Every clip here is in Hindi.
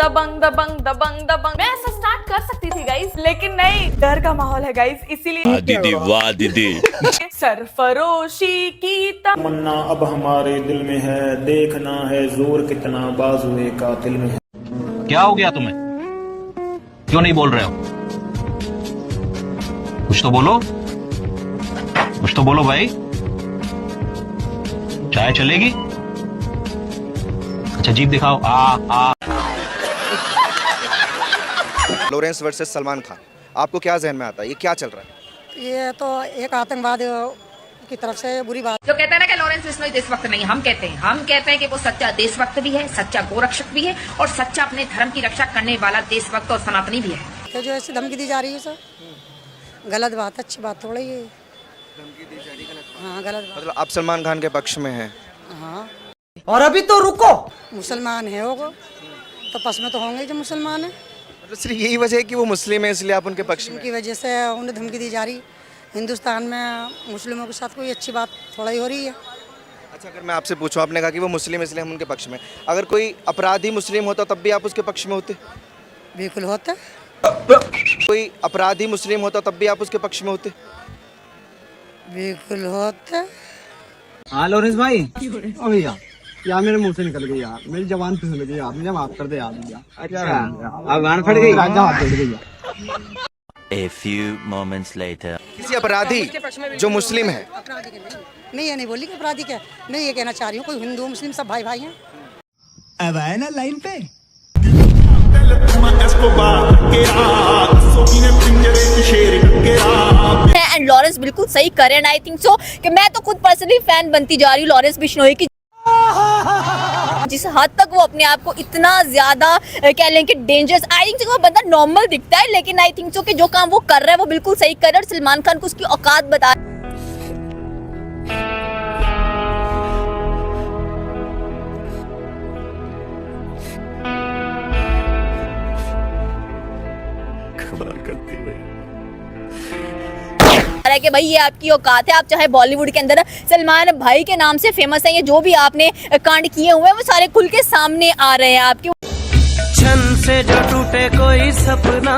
दबंग दबंग दबंग दबंग। मैं ऐसा स्टार्ट कर सकती थी गाइस, लेकिन नहीं, डर का माहौल है गाइस, इसीलिए दीदी वाह दीदी सरफरोशी की तमन्ना अब हमारे दिल में है, देखना है जोर कितना बाजुए कातिल में है। क्या हो गया तुम्हें? क्यों नहीं बोल रहे हो? कुछ तो बोलो, कुछ तो बोलो भाई। चाय चलेगी? अच्छा जीप दिखाओ। आ लॉरेंस वर्सेस सलमान खान, आपको क्या जहन में आता है? ये क्या चल रहा है? ये तो एक आतंकवाद की तरफ से बुरी बात। जो कहते हैं ना कि लॉरेंस बिश्नोई देशभक्त नहीं, हम कहते हैं कि वो सच्चा देशभक्त भी है, सच्चा गोरक्षक भी है और सच्चा अपने धर्म की रक्षा करने वाला देशभक्त और सनातनी भी है। तो जो ऐसी धमकी दी जा रही है सर, गलत बात, अच्छी बात थोड़ी है। धमकी दी जा रही है, हाँ गलत बात। मतलब आप सलमान खान के पक्ष में हैं? हाँ। और अभी तो रुको, मुसलमान है वो तो पक्ष में तो होंगे जो मुसलमान है। मतलब सिर्फ यही वजह है कि वो मुस्लिम है इसलिए आप उनके पक्ष में? उनकी वजह से उन्हें धमकी दी जा रही। हिंदुस्तान में मुस्लिमों के साथ कोई अच्छी बात थोड़ा ही हो रही है। अच्छा, अगर मैं आपसे पूछूं, आपने कहा कि वो मुस्लिम इसलिए हम उनके पक्ष में, अगर कोई अपराधी मुस्लिम होता तब भी आप उसके पक्ष में होते? बिल्कुल होता। कोई अपराधी मुस्लिम होता तब भी आप उसके पक्ष में होते? बिल्कुल होता। हाँ लॉरेंस भाई, ओ भैया यार मेरे मुंह से निकल गई यार, मेरी जबान फिसल गई यार, मुझे माफ कर दे यार भैया। अब गान फट गई, राजा हाथ टूट गई। A few moments later किसी अपराधी जो मुस्लिम है, नहीं ये नहीं बोली कि अपराधी क्या, नहीं ये कहना चाह रही हूँ कोई हिंदू मुस्लिम सब भाई भाई हैं। अब आए ना लाइन पे। एंड लॉरेंस बिल्कुल सही करे एंड आई थिंक सो कि मैं तो खुद पर्सनली फैन बनती जा रही हूँ लॉरेंस बिश्नोई की। जिस हद तक वो अपने आप को इतना ज्यादा कह लें कि डेंजरस, आई थिंक वो बंदा नॉर्मल दिखता है लेकिन आई थिंक सो कि जो काम वो कर रहा है वो बिल्कुल सही कर रहा है और सलमान खान को उसकी औकात बता। कि भाई ये आपकी औकात है, आप चाहे बॉलीवुड के अंदर सलमान भाई के नाम से फेमस है, ये जो भी आपने कांड किए हुए हैं वो सारे खुल के सामने आ रहे हैं आपके। छन से जो टूटे कोई सपना।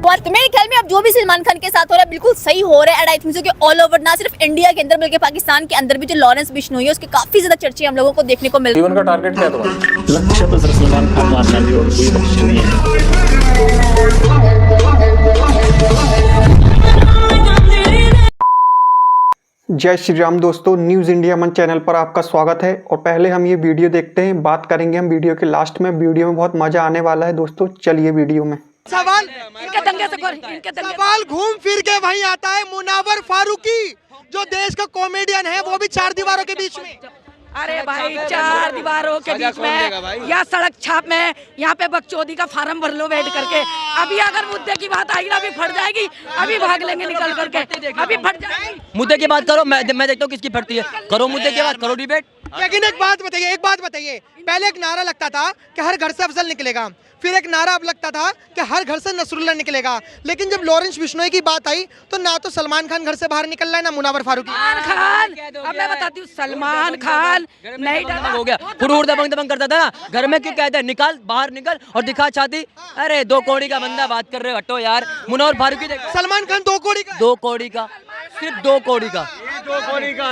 और मेरे ख्याल में अब जो भी सलमान खान के साथ हो रहा है बिल्कुल सही हो रहा है एंड आई थिंक सो कि ऑल ओवर ना सिर्फ इंडिया के अंदर बल्कि पाकिस्तान के अंदर भी जो लॉरेंस बिश्नोई है उसके काफी ज्यादा चर्चे हम लोगों को देखने को मिलते हैं। जीवन का टारगेट क्या है तुम्हारा? लक्ष्य तो सलमान खान मारना भी और कोई लक्ष्य नहीं है। जय श्री राम दोस्तों, न्यूज़ इंडिया मन चैनल पर आपका स्वागत है। और पहले हम ये वीडियो देखते हैं, बात करेंगे हम वीडियो के लास्ट में। वीडियो में बहुत मजा आने वाला है दोस्तों, चलिए वीडियो में। सवाल सवाल घूम फिर के वहीं आता है मुनावर फारूकी, जो देश का कॉमेडियन है, वो भी चार दीवारों के बीच में। अरे भाई चार दीवारों के बीच में या सड़क छाप में यहाँ पे बकचोदी का फार्म भर लो बैठ करके। अभी अगर मुद्दे की बात आएगी ना अभी फट जाएगी, अभी भाग लेंगे निकल करके, अभी फट जाएगी। मुद्दे की बात करो, मैं देखता हूँ किसकी फटती है। करो मुद्दे की बात, करो डिबेट। लेकिन एक बात बताइए, पहले एक नारा लगता था कि हर घर से अफजल निकलेगा, फिर एक नारा अब लगता था कि हर घर से नसरुल्लाह निकलेगा, लेकिन जब लॉरेंस बिश्नोई की बात आई तो ना तो सलमान खान घर से बाहर निकल रहा है ना मुनावर फारूकी। अब मैं बताती हूँ, सलमान खान नहीं हो गया, फुड़फुड़ दबंग दबंग करता था ना घर में, क्यों कहते हैं निकाल बाहर निकल और दिखा छाती। अरे 2 कौड़ी का बंदा बात कर रहे हो, हटो यार। मुनावर फारूकी सलमान खान 2 कौड़ी का, 2 कौड़ी का, सिर्फ 2 कौड़ी का।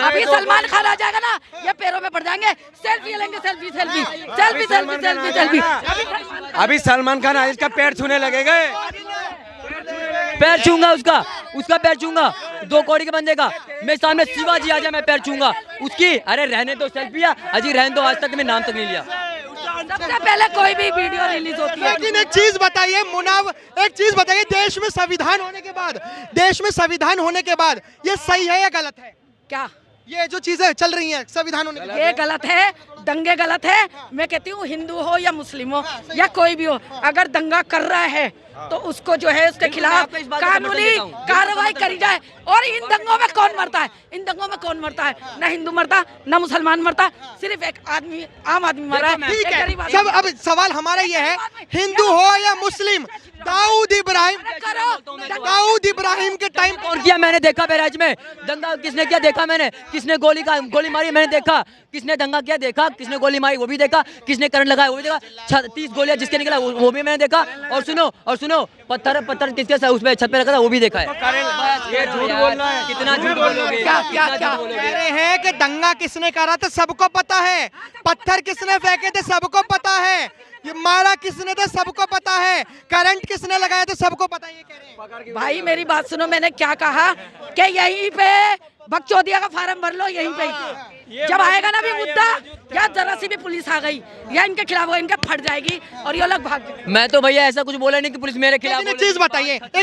अभी सलमान खान आ जाएगा ना, ये पैरों में पड़ जाएंगे, सेल्फी लेंगे, selfie selfie selfie selfie selfie selfie. अभी सलमान खान इसका पैर छूने लगेगा, पैर छूंगा उसका पैर छूंगा 2 कौड़ी के बंदे का। मेरे सामने शिवाजी आ जाए मैं पैर छूंगा उसकी। अरे रहने दो सेल्फिया, अजी रहने दो, आज तक मैं नाम तक नहीं लिया। सबसे पहले कोई भी वीडियो रिलीज होती है। लेकिन एक चीज बताइए देश में संविधान होने के बाद ये सही है या गलत है? क्या ये जो चीजें चल रही हैं संविधान होने के बाद? ये गलत है, दंगे गलत है। मैं कहती हूँ हिंदू हो या मुस्लिम हो या कोई भी हो, अगर दंगा कर रहा है तो उसको जो है उसके खिलाफ कानूनी कार्रवाई करी जाए। और इन दंगों में कौन मरता है? ना हिंदू मरता, ना मुसलमान मरता, सिर्फ एक आदमी, आम आदमी मरा है। ठीक है, सब अब सवाल हमारा ये है, हिंदू हो या मुस्लिम, दाऊद इब्राहिम के टाइम और किया मैंने देखा बहराइच में दंगा किसने किया देखा मैंने, किसने गोली मारी मैंने देखा, किसने दंगा किया देखा, किसने गोली मारी वो भी देखा, किसने करंट लगाया वो भी देखा, 30 गोलियां जिसके निकला वो भी मैंने देखा, और सुनो पत्थर किसके उसमें छत पे रखा था वो भी देखा है। ये झूठ बोलना है, कितना झूठ बोलोगे? क्या कह रहे हैं कि दंगा किसने करा था सबको पता है, पत्थर किसने फेंके थे सबको पता है, ये मारा किसने था सबको पता है, करंट किसने लगाया था सबको पता है। ये कह रहे हैं भाई मेरी बात सुनो, मैंने क्या कहा कि यहीं पे बकचोदिया का फार्म भर लो यहीं पे, जब आएगा ना भी मुद्दा या जरा सी भी पुलिस आ गई या इनके खिलाफ हो इनके फट जाएगी और ये लोग भाग जाएंगे। मैं तो भैया ऐसा कुछ बोला नहीं कि पुलिस मेरे खिलाफ। एक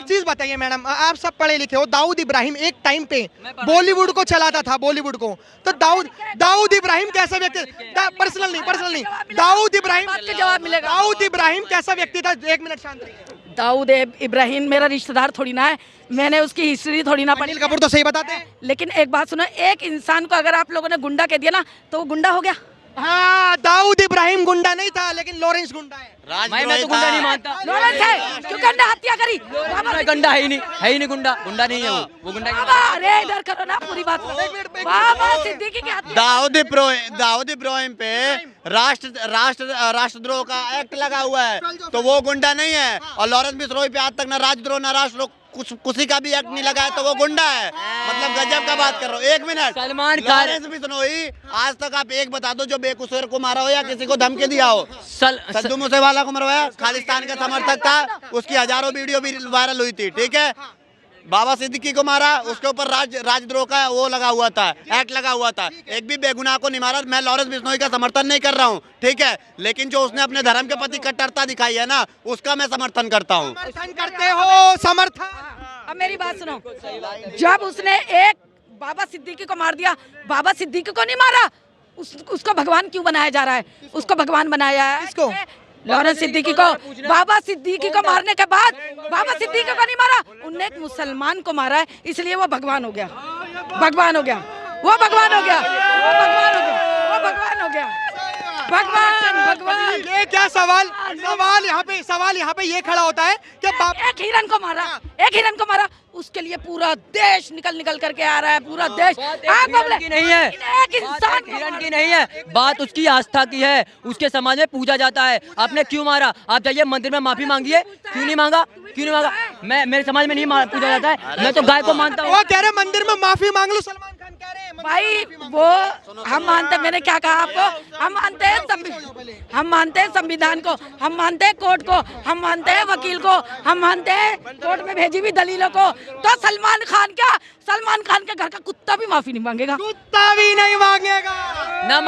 चीज बताइए मैडम, आप सब पढ़े लिखे हो, दाऊद इब्राहिम एक टाइम पे बॉलीवुड को चलाता था, बॉलीवुड को, तो दाऊद इब्राहिम कैसा व्यक्ति, पर्सनल नहीं, दाऊद इब्राहिम कैसा व्यक्ति था? 1 मिनट शांत रहिए। दाऊद इब्राहिम मेरा रिश्तेदार थोड़ी ना है, मैंने उसकी हिस्ट्री थोड़ी ना पढ़ी। अनिल कपूर तो सही बताते हैं। लेकिन एक बात सुनो, एक इंसान को अगर आप लोगों ने गुंडा कह दिया ना तो वो गुंडा हो गया। हाँ, दाऊद इब्राहिम गुंडा नहीं था लेकिन लॉरेंस गुंडा है। मैं तो गुंडा नहीं मानता। लॉरेंस है क्योंकि उसने हत्या करी। गुंडा है ही नहीं, गुंडा नहीं है वो गुंडा। अरे इधर करो ना पूरी बात। बाबा सिद्दीकी की हत्या। दाऊद इब्राहिम पे राष्ट्रद्रोह का एक्ट लगा हुआ है तो वो गुंडा नहीं है, और लॉरेंस बिश्नोई पे आज तक ना राजद्रोह ना राष्ट्रद्रोह किसी का भी एक्ट नहीं लगा है तो वो गुंडा है। मतलब गजब का बात कर रहा हूँ। 1 मिनट, सलमान खान लॉरेंस बिश्नोई आज तक आप एक बता दो जो बेकसूर को मारा हो या किसी को धमकी दिया हो। सद्दू मूसेवाला को मरवाया, खालिस्तान का समर्थक था, उसकी हजारों वीडियो भी वायरल हुई थी, ठीक है। बाबा सिद्दीकी को मारा, उसके ऊपर राजद्रोह का वो लगा हुआ था, एक्ट लगा हुआ था, एक भी बेगुनाह को नहीं मारा। मैं लॉरेंस बिश्नोई का समर्थन नहीं कर रहा हूँ, ठीक है, लेकिन जो उसने अपने धर्म के प्रति कट्टरता दिखाई है ना उसका मैं समर्थन करता हूँ। समर्थन करते हो? समर्थन। अब मेरी बात सुनो, जब उसने एक बाबा सिद्दीकी को मार दिया, बाबा सिद्दीकी को नहीं मारा, उसको भगवान क्यों बनाया जा रहा है? उसको भगवान बनाया है इसको लॉरेंस सिद्दीकी को। बाबा सिद्दीकी को मारने के बाद बाबा सिद्दीकी को नहीं मारा, उनने एक मुसलमान को मारा है, इसलिए वो भगवान हो गया, भगवान हो गया, वो भगवान हो गया, वो भगवान हो गया, वो भगवान हो गया, भगवान। ये क्या सवाल यहाँ पे ये खड़ा होता है कि एक हिरन को मारा, उसके लिए पूरा देश निकल करके आ रहा है, पूरा देश। की नहीं है, एक इंसान हिरन की नहीं है, बात उसकी आस्था की है, उसके समाज में पूजा जाता है। आपने क्यों मारा? आप जाइए मंदिर में माफी मांगिए। क्यों नहीं मांगा? मैं मेरे समाज में नहीं पूजा जाता है, मैं तो गाय को मानता हूँ। वो कह रहे मंदिर में माफी मांग लो, सलमान खान कह रहे हैं भाई वो हम मानते, मैंने क्या कहा आपको, हम मानते हैं संविधान को, हम मानते हैं कोर्ट को, हम मानते हैं वकील को, हम मानते हैं कोर्ट में भेजी हुई दलीलों को। तो सलमान खान के घर का कुत्ता भी माफी नहीं मांगेगा, कुत्ता भी नहीं मांगेगा। ना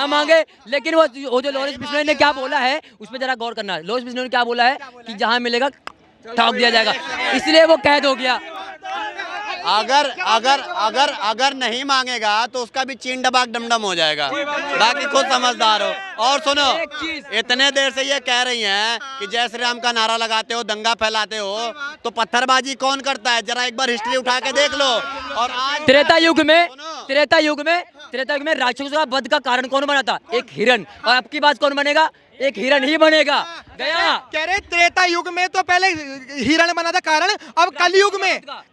मांगे। लेकिन वो जो लॉरेंस बिश्नोई ने क्या बोला है उसमें जरा गौर करना। लॉरेंस बिश्नोई ने क्या बोला है कि जहां मिलेगा ठोक दिया जाएगा, इसलिए वो कैद हो गया। अगर नहीं मांगेगा तो उसका भी चीन डबाक डमडम हो जाएगा। बाकी खुद समझदार हो। और सुनो, इतने देर से ये कह रही हैं कि जय श्री राम का नारा लगाते हो, दंगा फैलाते हो, तो पत्थरबाजी कौन करता है? जरा एक बार हिस्ट्री उठा के देख लो। और आज त्रेता युग में राक्षसों का वध का कारण कौन बना था? एक हिरन। और आपकी बात कौन बनेगा? एक हिरन ही बनेगा। गया कह रहे त्रेता युग में तो पहले हिरन बना था कारण, अब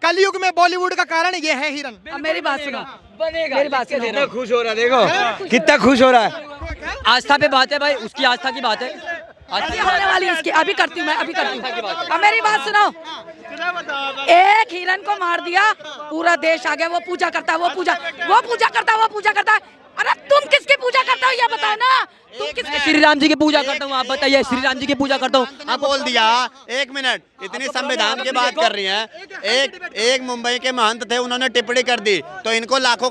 कलयुग में बॉलीवुड का कारण ये है हिरन। अब मेरी बात सुनो, मेरी बात सुनो। कितना खुश हो रहा है, देखो कितना खुश हो रहा है। आस्था पे बात है भाई, उसकी आस्था की बात है। होने वाली है उसकी, अभी करती हूँ। अब मेरी बात सुनो, एक हिरन को मार दिया, पूरा देश आ गया, वो पूजा करता है। अरे तुम किसकी पूजा करते हो ये बताओ ना, तुम किसकी? श्री राम जी की पूजा करता हूँ, आप बताइए। श्री राम जी की पूजा करता हूँ, आप बोल दिया। 1 मिनट, इतनी संविधान की बात कर रही हैं। एक मुंबई के महंत थे, उन्होंने टिप्पणी कर दी तो इनका लाखों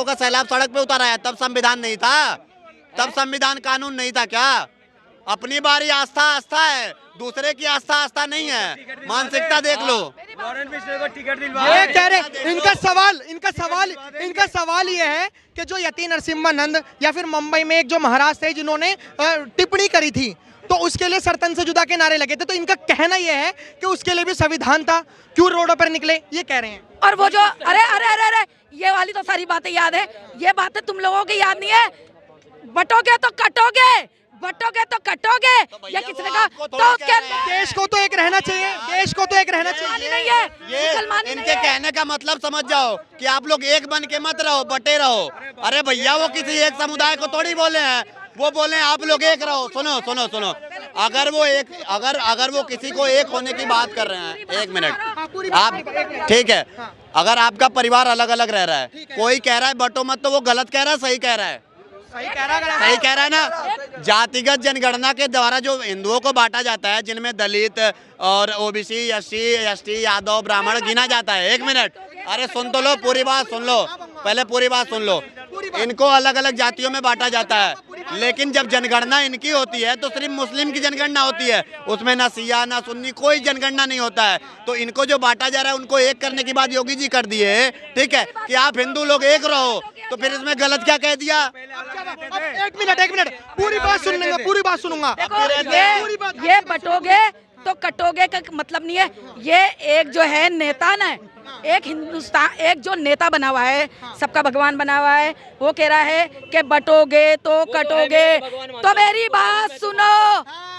का सैलाब सड़क पे उतारा है। तब संविधान नहीं था, तब संविधान कानून नहीं था क्या? अपनी बारी आस्था है, दूसरे की आस्था नहीं है। मानसिकता देख लो। ये कह रहे इनका सवाल ये है कि जो यति नरसिम्हानंद या फिर मुंबई में एक जो महाराज थे जिन्होंने टिप्पणी करी थी तो उसके लिए सरतन से जुदा के नारे लगे थे, तो इनका कहना ये है कि उसके लिए भी संविधान था, क्यों रोडों पर निकले, ये कह रहे हैं। और वो जो अरे ये वाली तो सारी बातें याद है, ये बातें तुम लोगों की याद नहीं है। बटोगे तो कटोगे, बटोगे तो कटोगे, या किसने कहा? तो उसके देश को तो एक रहना चाहिए, देश को तो एक रहना चाहिए। नहीं है, ये मुसलमानी इनके नहीं है। कहने का मतलब समझ जाओ कि आप लोग एक बन के मत रहो, बटे रहो। अरे भैया वो किसी एक समुदाय को थोड़ी बोले हैं, वो बोले आप लोग एक रहो। सुनो सुनो सुनो, अगर वो एक अगर वो किसी को एक होने की बात कर रहे हैं, एक मिनट आप, ठीक है, अगर आपका परिवार अलग अलग रह रहा है, कोई कह रहा है बटो मत, तो वो गलत कह रहा है, सही कह रहा है? सही कह रहा है ना। जातिगत जनगणना के द्वारा जो हिंदुओं को बांटा जाता है, जिनमें दलित और ओबीसी, एससी, एसटी, यादव, ब्राह्मण गिना जाता है। एक मिनट, अरे सुन तो लो, पूरी बात सुन लो, पहले पूरी बात सुन लो। इनको अलग अलग जातियों में बांटा जाता है, लेकिन जब जनगणना इनकी होती है तो सिर्फ मुस्लिम की जनगणना होती है, उसमें ना सिया ना सुन्नी कोई जनगणना नहीं होता है। तो इनको जो बांटा जा रहा है, उनको एक करने की बात योगी जी कर दिए, ठीक है, कि आप हिंदू लोग एक रहो, तो फिर इसमें गलत क्या कह दिया? एक मिनट, पूरी बात सुनूंगा, पूरी बात सुनूंगा। ये बटोगे तो कटोगे का मतलब नहीं है। ये एक जो है नेता ना, एक हिंदुस्तान, एक जो नेता बना हुआ है, सबका भगवान बना हुआ है, वो कह रहा है कि बटोगे तो कटोगे। तो मेरी बात सुनो,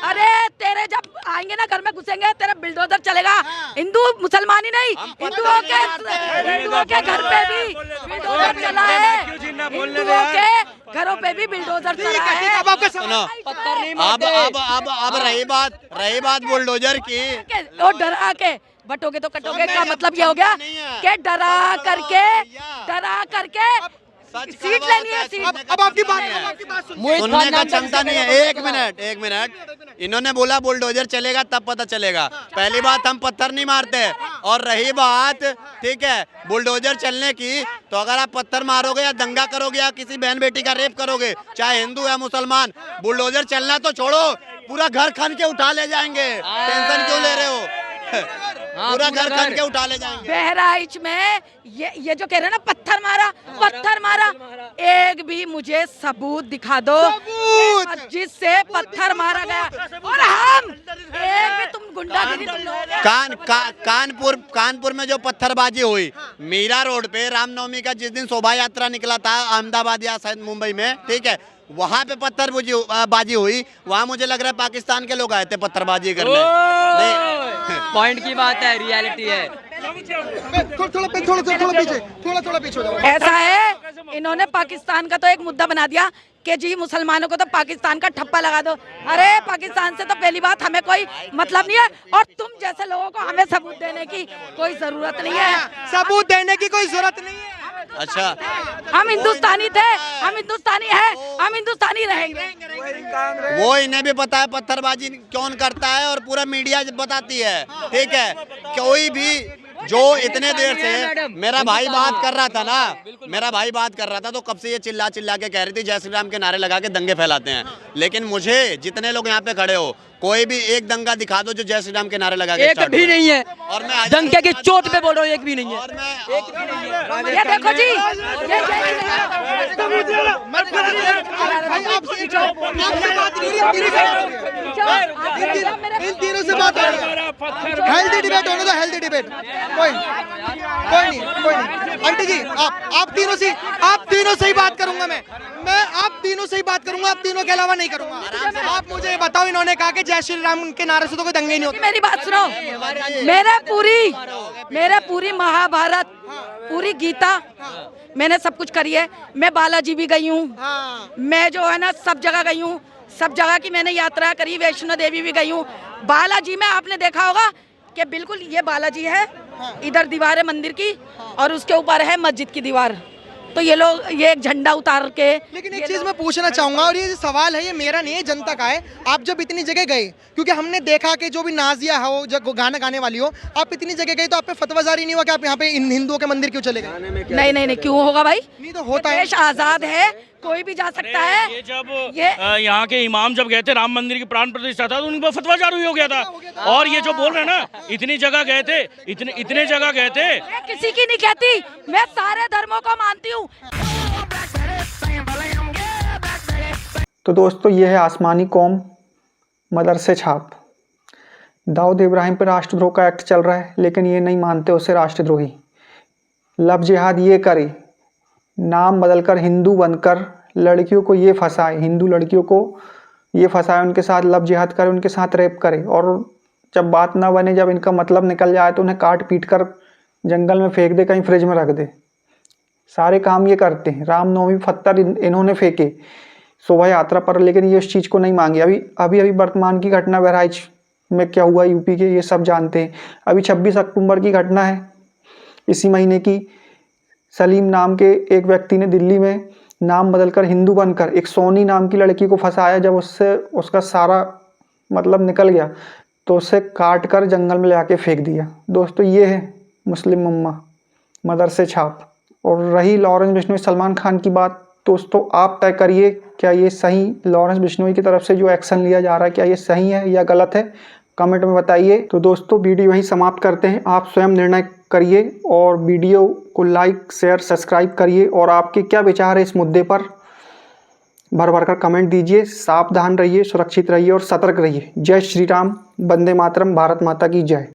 अरे तेरे जब आएंगे ना घर में घुसेंगे, तेरा बिल्डोजर चलेगा। हिंदू मुसलमानी नहीं, हिंदुओं के घर पे भी बिल्डोजर चला है, हिंदुओं के घरों पे भी बिल्डोजर चला है। अब रही बात बुलडोजर की, वो डरा के बटोगे तो कटोगे का मतलब ये हो गया कि डरा करके सीट लेनी है, सीट। अब आपकी बात सुनने का क्षमता नहीं है। एक मिनट, इन्होंने बोला बुलडोजर चलेगा तब पता चलेगा। पहली बात, हम पत्थर नहीं मारते, और रही बात, ठीक है, बुलडोजर चलने की, तो अगर आप पत्थर मारोगे या दंगा करोगे या किसी बहन बेटी का रेप करोगे, चाहे हिंदू या मुसलमान, बुलडोजर चलना तो छोड़ो, पूरा घर खन के उठा ले जाएंगे। टेंशन क्यों ले रहे हो? पूरा घर खन के उठा ले जाएंगे। बहराइच में ये जो कह रहे हैं ना, पत्थर मारा, एक भी मुझे सबूत दिखा दो जिससे पत्थर मारा गया। और हम एक भी, तुम गुंडागिरी, कानपुर में जो पत्थरबाजी हुई मीरा रोड पे रामनवमी का जिस दिन शोभा यात्रा निकला था अहमदाबाद या शायद मुंबई में, ठीक है, वहाँ पे पत्थरबाजी हुई। वहाँ मुझे लग रहा है पाकिस्तान के लोग आए थे पत्थरबाजी करने। पॉइंट की बात है, रियलिटी है। थोड़ा पीछे हो जाओ। ऐसा है, इन्होंने पाकिस्तान का तो एक मुद्दा बना दिया कि जी मुसलमानों को तो पाकिस्तान का ठप्पा लगा दो। अरे पाकिस्तान से तो पहली बात हमें कोई मतलब नहीं है, और तुम जैसे लोगों को हमें सबूत देने की कोई जरूरत नहीं है। सबूत देने की कोई जरूरत नहीं है। अच्छा, हम हिंदुस्तानी थे, हम हिंदुस्तानी हैं, हम हिंदुस्तानी रहेंगे। वो इन्हें भी पता है पत्थरबाजी कौन करता है, और पूरा मीडिया बताती है, ठीक है। कोई भी जो इतने देर से मेरा भाई बात कर रहा था तो कब से ये चिल्ला के कह रही थी जय श्री राम के नारे लगा के दंगे फैलाते हैं। लेकिन मुझे जितने लोग यहाँ पे खड़े हो, कोई भी एक दंगा दिखा दो जो जय श्री राम के नारे लगा के एक भी नहीं है, और मैं दंगे की चोट पे बोल रहा हूँ, एक भी नहीं है। और मैं ये देखो जी, इन तीनों से बात हेल्दी डिबेट होने दो, हेल्दी डिबेट। कोई नहीं। आंटी जी, आप तीनों से ही बात करूंगा मैं आप तीनों से ही बात करूंगा, आप तीनों के अलावा नहीं करूंगा। आप मुझे बताओ, इन्होंने कहा कि जय श्री राम के नारे से तो कोई दंगे नहीं होते। मेरी बात सुनो, मेरे पूरी महाभारत, पूरी गीता, मैंने सब कुछ करी है। मैं बालाजी भी गई हूँ, मैं जो है ना सब जगह गई हूँ, सब जगह की मैंने यात्रा करी, वैष्णो देवी भी गई हूँ। बालाजी में आपने देखा होगा कि बिल्कुल ये बालाजी है, इधर दीवार है मंदिर की, और उसके ऊपर है मस्जिद की दीवार। तो ये लोग ये एक झंडा उतार के। लेकिन एक चीज मैं पूछना चाहूंगा, और ये सवाल है, ये मेरा नहीं है, जनता का है। आप जब इतनी जगह गए, क्योंकि हमने देखा कि जो भी नाजिया हो, जब गाना गाने वाली हो, आप इतनी जगह गए तो आप पे फतवा जारी नहीं हुआ कि आप यहाँ पे हिंदुओं के मंदिर क्यों चले गए? नहीं, क्यों होगा भाई? नहीं तो होता है, देश आजाद है, कोई भी जा सकता है। ये जब यहाँ के इमाम जब गए थे राम मंदिर की प्राण प्रतिष्ठा था, तो उन पर फतवा जारी हो गया था। और ये जो बोल रहे हैं ना, इतनी जगह गए थे, इतने जगह गए थे। मैं किसी की नहीं कहती, मैं सारे धर्मों को मानती हूँ। तो दोस्तों, ये है आसमानी कौम मदरसे छाप। दाऊद इब्राहिम पर राष्ट्रद्रोह का एक्ट चल रहा है, लेकिन ये नहीं मानते उसे राष्ट्रद्रोही। लव जिहाद ये करे, नाम बदलकर हिंदू बनकर लड़कियों को ये फंसाए, हिंदू लड़कियों को ये फंसाए, उनके साथ लव जिहाद करे, उनके साथ रेप करे, और जब बात ना बने, जब इनका मतलब निकल जाए तो उन्हें काट पीट कर जंगल में फेंक दे, कहीं फ्रिज में रख दे। सारे काम ये करते हैं। रामनवमी पत्थर इन्होंने फेंके शोभा यात्रा पर, लेकिन ये इस चीज़ को नहीं मांगे। अभी वर्तमान की घटना बहराइच में क्या हुआ यूपी के, ये सब जानते हैं। अभी 26 अक्टूबर की घटना है इसी महीने की। सलीम नाम के एक व्यक्ति ने दिल्ली में नाम बदलकर हिंदू बनकर एक सोनी नाम की लड़की को फंसाया। जब उसका सारा मतलब निकल गया तो उसे काट कर जंगल में ले आके फेंक दिया। दोस्तों ये है मुस्लिम उम्मा, मदरसे छाप। और रही लॉरेंस बिश्नोई सलमान खान की बात, दोस्तों आप तय करिए क्या ये सही लॉरेंस बिश्नोई की तरफ से जो एक्शन लिया जा रहा है, क्या ये सही है या गलत है, कमेंट में बताइए। तो दोस्तों वीडियो यहीं समाप्त करते हैं, आप स्वयं निर्णय करिए और वीडियो को लाइक शेयर सब्सक्राइब करिए। और आपके क्या विचार है इस मुद्दे पर, भर भर कर कमेंट दीजिए। सावधान रहिए, सुरक्षित रहिए और सतर्क रहिए। जय श्री राम, वंदे मातरम, भारत माता की जय।